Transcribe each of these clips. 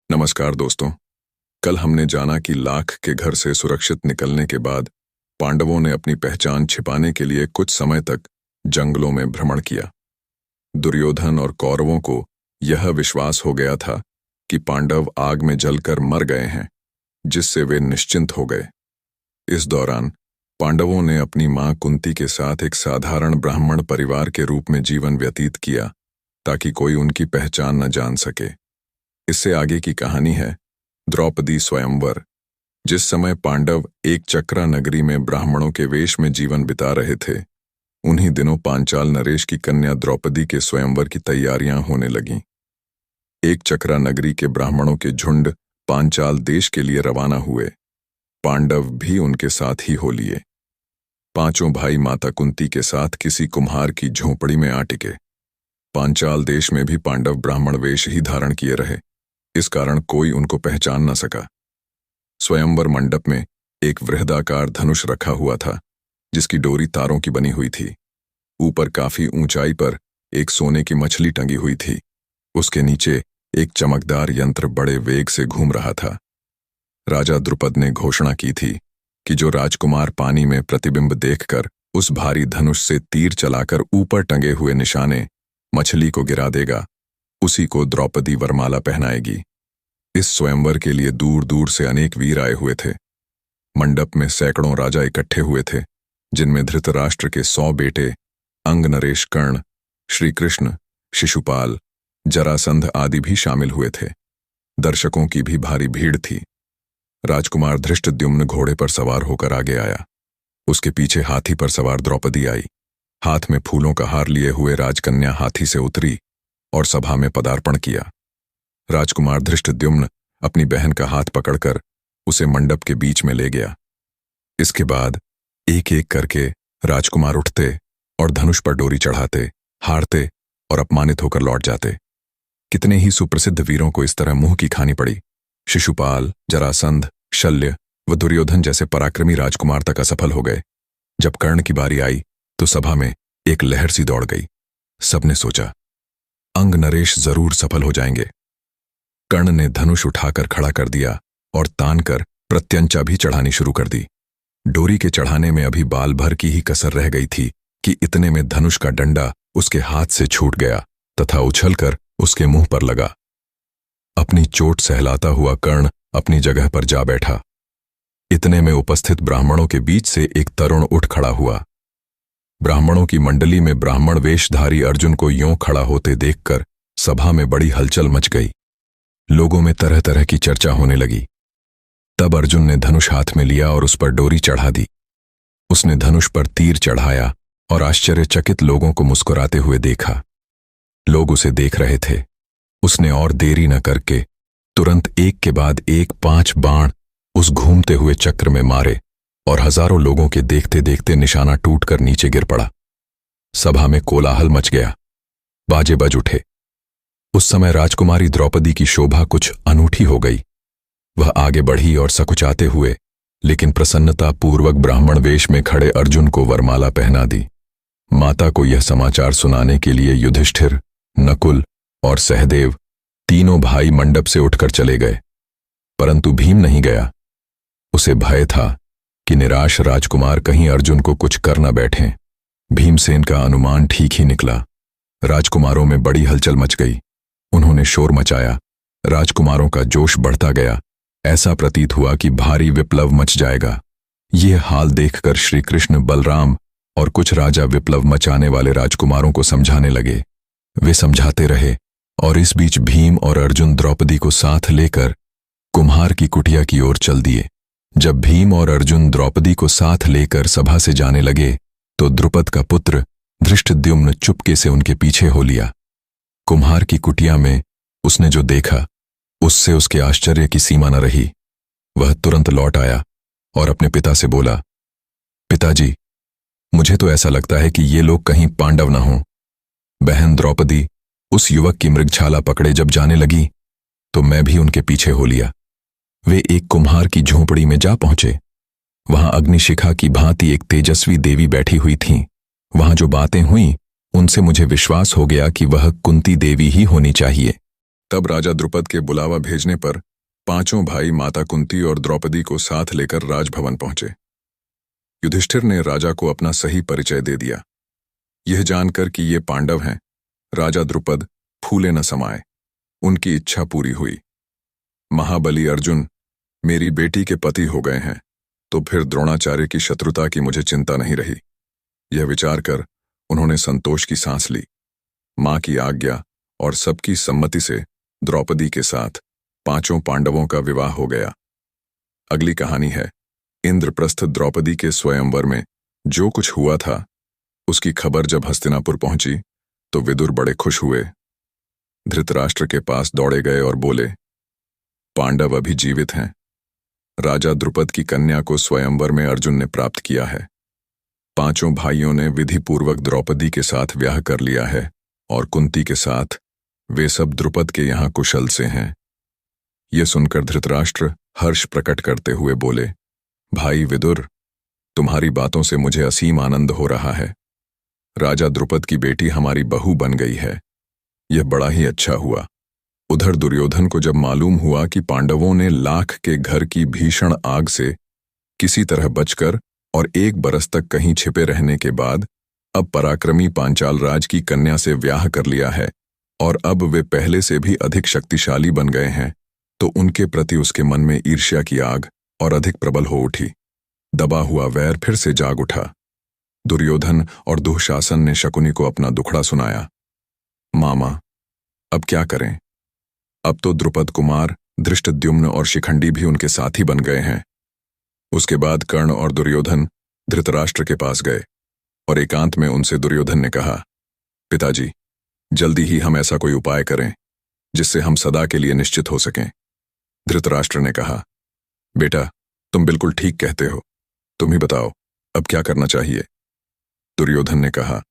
नमस्कार दोस्तों। कल हमने जाना कि लाख के घर से सुरक्षित निकलने के बाद पांडवों ने अपनी पहचान छिपाने के लिए कुछ समय तक जंगलों में भ्रमण किया। दुर्योधन और कौरवों को यह विश्वास हो गया था कि पांडव आग में जलकर मर गए हैं, जिससे वे निश्चिंत हो गए। इस दौरान पांडवों ने अपनी मां कुंती के साथ एक साधारण ब्राह्मण परिवार के रूप में जीवन व्यतीत किया, ताकि कोई उनकी पहचान न जान सके। इससे आगे की कहानी है द्रौपदी स्वयंवर। जिस समय पांडव एक चक्रा नगरी में ब्राह्मणों के वेश में जीवन बिता रहे थे, उन्हीं दिनों पांचाल नरेश की कन्या द्रौपदी के स्वयंवर की तैयारियां होने लगीं। एक चक्रा नगरी के ब्राह्मणों के झुंड पांचाल देश के लिए रवाना हुए। पांडव भी उनके साथ ही हो लिए। पांचों भाई माता कुंती के साथ किसी कुम्हार की झोपड़ी में आ टिके। पांचाल देश में भी पांडव ब्राह्मण वेश ही धारण किए रहे, इस कारण कोई उनको पहचान न सका। स्वयंवर मंडप में एक वृहदाकार धनुष रखा हुआ था, जिसकी डोरी तारों की बनी हुई थी। ऊपर काफी ऊंचाई पर एक सोने की मछली टंगी हुई थी। उसके नीचे एक चमकदार यंत्र बड़े वेग से घूम रहा था। राजा द्रुपद ने घोषणा की थी कि जो राजकुमार पानी में प्रतिबिंब देखकर उस भारी धनुष से तीर चलाकर ऊपर टंगे हुए निशाने मछली को गिरा देगा, उसी को द्रौपदी वरमाला पहनाएगी। इस स्वयंवर के लिए दूर दूर से अनेक वीर आए हुए थे। मंडप में सैकड़ों राजा इकट्ठे हुए थे, जिनमें धृतराष्ट्र के 100 बेटे, अंग नरेश कर्ण, श्री कृष्ण, शिशुपाल, जरासंध आदि भी शामिल हुए थे। दर्शकों की भी भारी भीड़ थी। राजकुमार धृष्टद्युम्न घोड़े पर सवार होकर आगे आया। उसके पीछे हाथी पर सवार द्रौपदी आई। हाथ में फूलों का हार लिए हुए राजकन्या हाथी से उतरी और सभा में पदार्पण किया। राजकुमार धृष्टद्युम्न अपनी बहन का हाथ पकड़कर उसे मंडप के बीच में ले गया। इसके बाद एक एक करके राजकुमार उठते और धनुष पर डोरी चढ़ाते, हारते और अपमानित होकर लौट जाते। कितने ही सुप्रसिद्ध वीरों को इस तरह मुंह की खानी पड़ी। शिशुपाल, जरासंध, शल्य व दुर्योधन जैसे पराक्रमी राजकुमार तक असफल हो गए। जब कर्ण की बारी आई तो सभा में एक लहर सी दौड़ गई। सबने सोचा, अंग नरेश जरूर सफल हो जाएंगे। कर्ण ने धनुष उठाकर खड़ा कर दिया और तान कर प्रत्यंचा भी चढ़ानी शुरू कर दी। डोरी के चढ़ाने में अभी बाल भर की ही कसर रह गई थी कि इतने में धनुष का डंडा उसके हाथ से छूट गया तथा उछलकर उसके मुंह पर लगा। अपनी चोट सहलाता हुआ कर्ण अपनी जगह पर जा बैठा। इतने में उपस्थित ब्राह्मणों के बीच से एक तरुण उठ खड़ा हुआ। ब्राह्मणों की मंडली में ब्राह्मण वेशधारी अर्जुन को यों खड़ा होते देखकर सभा में बड़ी हलचल मच गई। लोगों में तरह तरह की चर्चा होने लगी। तब अर्जुन ने धनुष हाथ में लिया और उस पर डोरी चढ़ा दी। उसने धनुष पर तीर चढ़ाया और आश्चर्यचकित लोगों को मुस्कुराते हुए देखा। लोग उसे देख रहे थे। उसने और देरी न करके तुरंत एक के बाद एक 5 बाण उस घूमते हुए चक्र में मारे और हजारों लोगों के देखते देखते निशाना टूटकर नीचे गिर पड़ा। सभा में कोलाहल मच गया। बाजे बज उठे। उस समय राजकुमारी द्रौपदी की शोभा कुछ अनूठी हो गई। वह आगे बढ़ी और सकुचाते हुए लेकिन प्रसन्नता पूर्वक ब्राह्मण वेश में खड़े अर्जुन को वरमाला पहना दी। माता को यह समाचार सुनाने के लिए युधिष्ठिर, नकुल और सहदेव तीनों भाई मंडप से उठकर चले गए, परंतु भीम नहीं गया। उसे भय था कि निराश राजकुमार कहीं अर्जुन को कुछ कर न बैठें। भीमसेन का अनुमान ठीक ही निकला। राजकुमारों में बड़ी हलचल मच गई। उन्होंने शोर मचाया। राजकुमारों का जोश बढ़ता गया। ऐसा प्रतीत हुआ कि भारी विप्लव मच जाएगा। यह हाल देखकर श्री कृष्ण, बलराम और कुछ राजा विप्लव मचाने वाले राजकुमारों को समझाने लगे। वे समझाते रहे और इस बीच भीम और अर्जुन द्रौपदी को साथ लेकर कुम्हार की कुटिया की ओर चल दिए। जब भीम और अर्जुन द्रौपदी को साथ लेकर सभा से जाने लगे तो द्रुपद का पुत्र धृष्टद्युम्न चुपके से उनके पीछे हो लिया। कुम्हार की कुटिया में उसने जो देखा उससे उसके आश्चर्य की सीमा न रही। वह तुरंत लौट आया और अपने पिता से बोला, पिताजी, मुझे तो ऐसा लगता है कि ये लोग कहीं पांडव न हों। बहन द्रौपदी उस युवक की मृगछाला पकड़े जब जाने लगी तो मैं भी उनके पीछे हो लिया। वे एक कुम्हार की झोंपड़ी में जा पहुंचे। वहां अग्निशिखा की भांति एक तेजस्वी देवी बैठी हुई थीं। वहां जो बातें हुईं उनसे मुझे विश्वास हो गया कि वह कुंती देवी ही होनी चाहिए। तब राजा द्रुपद के बुलावा भेजने पर पांचों भाई माता कुंती और द्रौपदी को साथ लेकर राजभवन पहुंचे। युधिष्ठिर ने राजा को अपना सही परिचय दे दिया। यह जानकर कि ये पांडव हैं, राजा द्रुपद फूले न समाये। उनकी इच्छा पूरी हुई। महाबली अर्जुन मेरी बेटी के पति हो गए हैं तो फिर द्रोणाचार्य की शत्रुता की मुझे चिंता नहीं रही। यह विचार कर उन्होंने संतोष की सांस ली। मां की आज्ञा और सबकी सम्मति से द्रौपदी के साथ पांचों पांडवों का विवाह हो गया। अगली कहानी है इंद्रप्रस्थ द्रौपदी के स्वयंवर में जो कुछ हुआ था उसकी खबर जब हस्तिनापुर पहुंची तो विदुर बड़े खुश हुए। धृतराष्ट्र के पास दौड़े गए और बोले, पांडव अभी जीवित हैं। राजा द्रुपद की कन्या को स्वयंवर में अर्जुन ने प्राप्त किया है। पांचों भाइयों ने विधिपूर्वक द्रौपदी के साथ ब्याह कर लिया है और कुंती के साथ वे सब द्रुपद के यहां कुशल से हैं। ये सुनकर धृतराष्ट्र हर्ष प्रकट करते हुए बोले, भाई विदुर, तुम्हारी बातों से मुझे असीम आनंद हो रहा है। राजा द्रुपद की बेटी हमारी बहू बन गई है। यह बड़ा ही अच्छा हुआ। उधर दुर्योधन को जब मालूम हुआ कि पांडवों ने लाख के घर की भीषण आग से किसी तरह बचकर और 1 बरस तक कहीं छिपे रहने के बाद अब पराक्रमी पांचाल राज की कन्या से ब्याह कर लिया है और अब वे पहले से भी अधिक शक्तिशाली बन गए हैं, तो उनके प्रति उसके मन में ईर्ष्या की आग और अधिक प्रबल हो उठी। दबा हुआ वैर फिर से जाग उठा। दुर्योधन और दुःशासन ने शकुनी को अपना दुखड़ा सुनाया। मामा, अब क्या करें? अब तो द्रुपद कुमार, धृष्टद्युम्न और शिखंडी भी उनके साथी बन गए हैं। उसके बाद कर्ण और दुर्योधन धृतराष्ट्र के पास गए और एकांत में उनसे दुर्योधन ने कहा, पिताजी, जल्दी ही हम ऐसा कोई उपाय करें जिससे हम सदा के लिए निश्चित हो सकें। धृतराष्ट्र ने कहा, बेटा, तुम बिल्कुल ठीक कहते हो। तुम ही बताओ, अब क्या करना चाहिए? दुर्योधन ने कहा,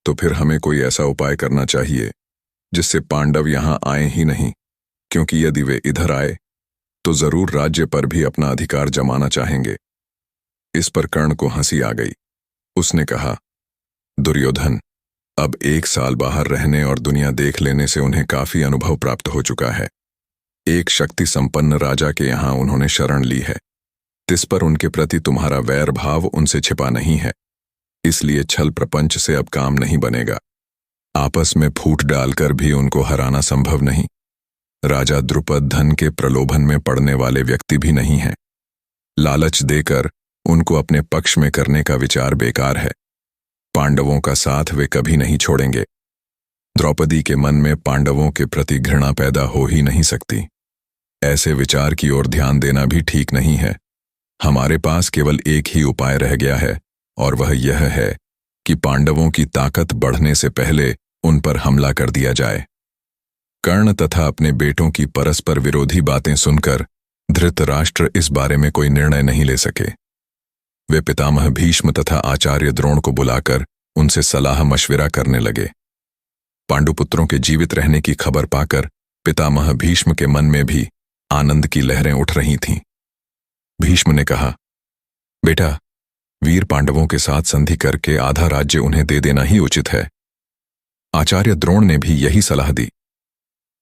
तो फिर हमें कोई ऐसा उपाय करना चाहिए जिससे पांडव यहां आए ही नहीं, क्योंकि यदि वे इधर आए तो जरूर राज्य पर भी अपना अधिकार जमाना चाहेंगे। इस पर कर्ण को हंसी आ गई। उसने कहा, दुर्योधन, अब 1 साल बाहर रहने और दुनिया देख लेने से उन्हें काफी अनुभव प्राप्त हो चुका है। एक शक्ति संपन्न राजा के यहां उन्होंने शरण ली है। तिस पर उनके प्रति तुम्हारा वैर भाव उनसे छिपा नहीं है, इसलिए छल प्रपंच से अब काम नहीं बनेगा। आपस में फूट डालकर भी उनको हराना संभव नहीं। राजा द्रुपद धन के प्रलोभन में पड़ने वाले व्यक्ति भी नहीं है। लालच देकर उनको अपने पक्ष में करने का विचार बेकार है। पांडवों का साथ वे कभी नहीं छोड़ेंगे। द्रौपदी के मन में पांडवों के प्रति घृणा पैदा हो ही नहीं सकती। ऐसे विचार की ओर ध्यान देना भी ठीक नहीं है। हमारे पास केवल एक ही उपाय रह गया है और वह यह है कि पांडवों की ताकत बढ़ने से पहले उन पर हमला कर दिया जाए। कर्ण तथा अपने बेटों की परस्पर विरोधी बातें सुनकर धृतराष्ट्र इस बारे में कोई निर्णय नहीं ले सके। वे पितामह भीष्म तथा आचार्य द्रोण को बुलाकर उनसे सलाह मशविरा करने लगे। पांडुपुत्रों के जीवित रहने की खबर पाकर पितामह भीष्म के मन में भी आनंद की लहरें उठ रही थीं। भीष्म ने कहा, बेटा, वीर पांडवों के साथ संधि करके आधा राज्य उन्हें दे देना ही उचित है। आचार्य द्रोण ने भी यही सलाह दी।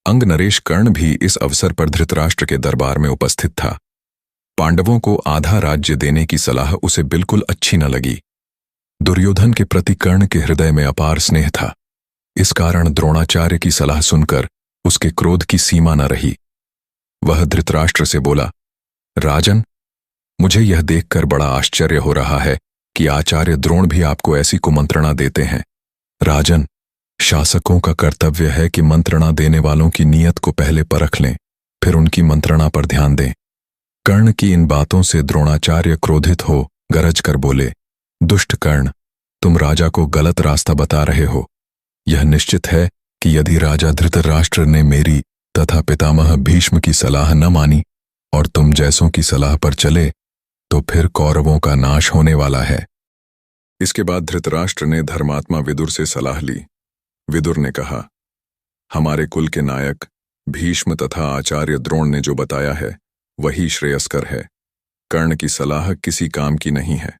अंग नरेश कर्ण भी इस अवसर पर धृतराष्ट्र के दरबार में उपस्थित था। पांडवों को आधा राज्य देने की सलाह उसे बिल्कुल अच्छी न लगी। दुर्योधन के प्रति कर्ण के हृदय में अपार स्नेह था। इस कारण द्रोणाचार्य की सलाह सुनकर उसके क्रोध की सीमा न रही। वह धृतराष्ट्र से बोला, राजन, मुझे यह देखकर बड़ा आश्चर्य हो रहा है कि आचार्य द्रोण भी आपको ऐसी कुमंत्रणा देते हैं। राजन, शासकों का कर्तव्य है कि मंत्रणा देने वालों की नीयत को पहले परख लें, फिर उनकी मंत्रणा पर ध्यान दें। कर्ण की इन बातों से द्रोणाचार्य क्रोधित हो गरज कर बोले, दुष्ट कर्ण, तुम राजा को गलत रास्ता बता रहे हो। यह निश्चित है कि यदि राजा धृतराष्ट्र ने मेरी तथा पितामह भीष्म की सलाह न मानी और तुम जैसों की सलाह पर चले तो फिर कौरवों का नाश होने वाला है। इसके बाद धृतराष्ट्र ने धर्मात्मा विदुर से सलाह ली। विदुर ने कहा, हमारे कुल के नायक भीष्म तथा आचार्य द्रोण ने जो बताया है वही श्रेयस्कर है। कर्ण की सलाह किसी काम की नहीं है।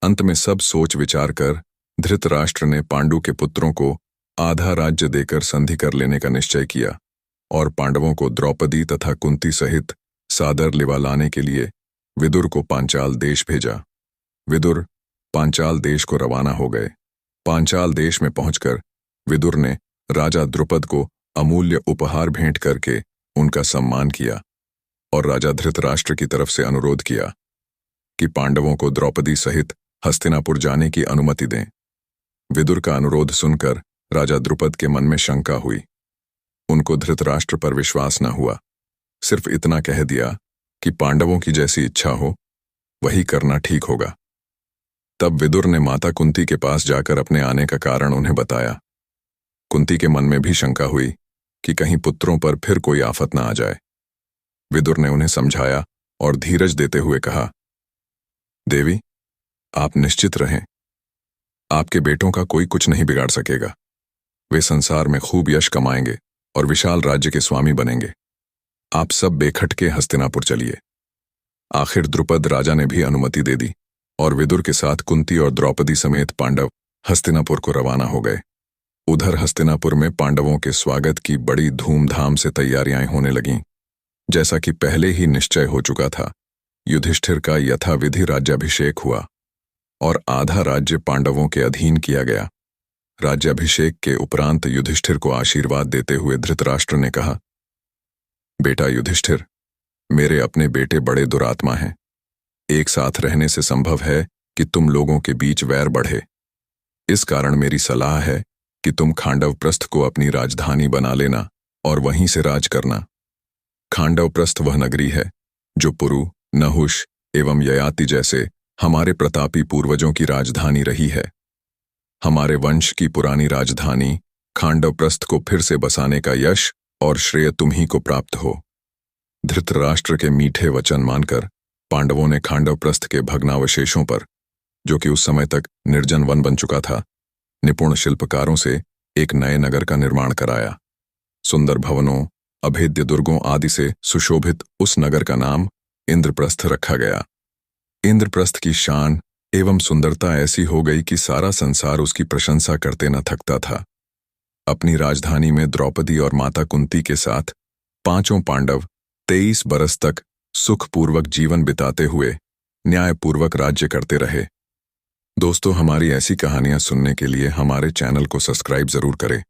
अंत में सब सोच विचार कर धृतराष्ट्र ने पांडु के पुत्रों को आधा राज्य देकर संधि कर लेने का निश्चय किया और पांडवों को द्रौपदी तथा कुंती सहित सादर लिवा लाने के लिए विदुर को पांचाल देश भेजा। विदुर पांचाल देश को रवाना हो गए। पांचाल देश में पहुंचकर विदुर ने राजा द्रुपद को अमूल्य उपहार भेंट करके उनका सम्मान किया और राजा धृतराष्ट्र की तरफ से अनुरोध किया कि पांडवों को द्रौपदी सहित हस्तिनापुर जाने की अनुमति दें। विदुर का अनुरोध सुनकर राजा द्रुपद के मन में शंका हुई। उनको धृतराष्ट्र पर विश्वास न हुआ। सिर्फ इतना कह दिया कि पांडवों की जैसी इच्छा हो वही करना ठीक होगा। तब विदुर ने माता कुंती के पास जाकर अपने आने का कारण उन्हें बताया। कुंती के मन में भी शंका हुई कि कहीं पुत्रों पर फिर कोई आफत न आ जाए। विदुर ने उन्हें समझाया और धीरज देते हुए कहा, देवी, आप निश्चित रहें, आपके बेटों का कोई कुछ नहीं बिगाड़ सकेगा। वे संसार में खूब यश कमाएंगे और विशाल राज्य के स्वामी बनेंगे। आप सब बेखटके हस्तिनापुर चलिए। आखिर द्रुपद राजा ने भी अनुमति दे दी और विदुर के साथ कुंती और द्रौपदी समेत पांडव हस्तिनापुर को रवाना हो गए। उधर हस्तिनापुर में पांडवों के स्वागत की बड़ी धूमधाम से तैयारियां होने लगीं। जैसा कि पहले ही निश्चय हो चुका था, युधिष्ठिर का यथाविधि राज्याभिषेक हुआ और आधा राज्य पांडवों के अधीन किया गया। राज्याभिषेक के उपरांत युधिष्ठिर को आशीर्वाद देते हुए धृतराष्ट्र ने कहा, बेटा युधिष्ठिर, मेरे अपने बेटे बड़े दुरात्मा हैं। एक साथ रहने से संभव है कि तुम लोगों के बीच वैर बढ़े। इस कारण मेरी सलाह है कि तुम खांडवप्रस्थ को अपनी राजधानी बना लेना और वहीं से राज करना। खांडवप्रस्थ वह नगरी है जो पुरु, नहुष एवं ययाति जैसे हमारे प्रतापी पूर्वजों की राजधानी रही है। हमारे वंश की पुरानी राजधानी खांडवप्रस्थ को फिर से बसाने का यश और श्रेय तुम ही को प्राप्त हो। धृतराष्ट्र के मीठे वचन मानकर पांडवों ने खांडवप्रस्थ के भग्नावशेषों पर, जो कि उस समय तक निर्जन वन बन चुका था, निपुण शिल्पकारों से एक नए नगर का निर्माण कराया। सुंदर भवनों, अभेद्य दुर्गों आदि से सुशोभित उस नगर का नाम इंद्रप्रस्थ रखा गया। इंद्रप्रस्थ की शान एवं सुंदरता ऐसी हो गई कि सारा संसार उसकी प्रशंसा करते न थकता था। अपनी राजधानी में द्रौपदी और माता कुंती के साथ पांचों पांडव 23 बरस तक सुखपूर्वक जीवन बिताते हुए न्यायपूर्वक राज्य करते रहे। दोस्तों, हमारी ऐसी कहानियां सुनने के लिए हमारे चैनल को सब्सक्राइब जरूर करें।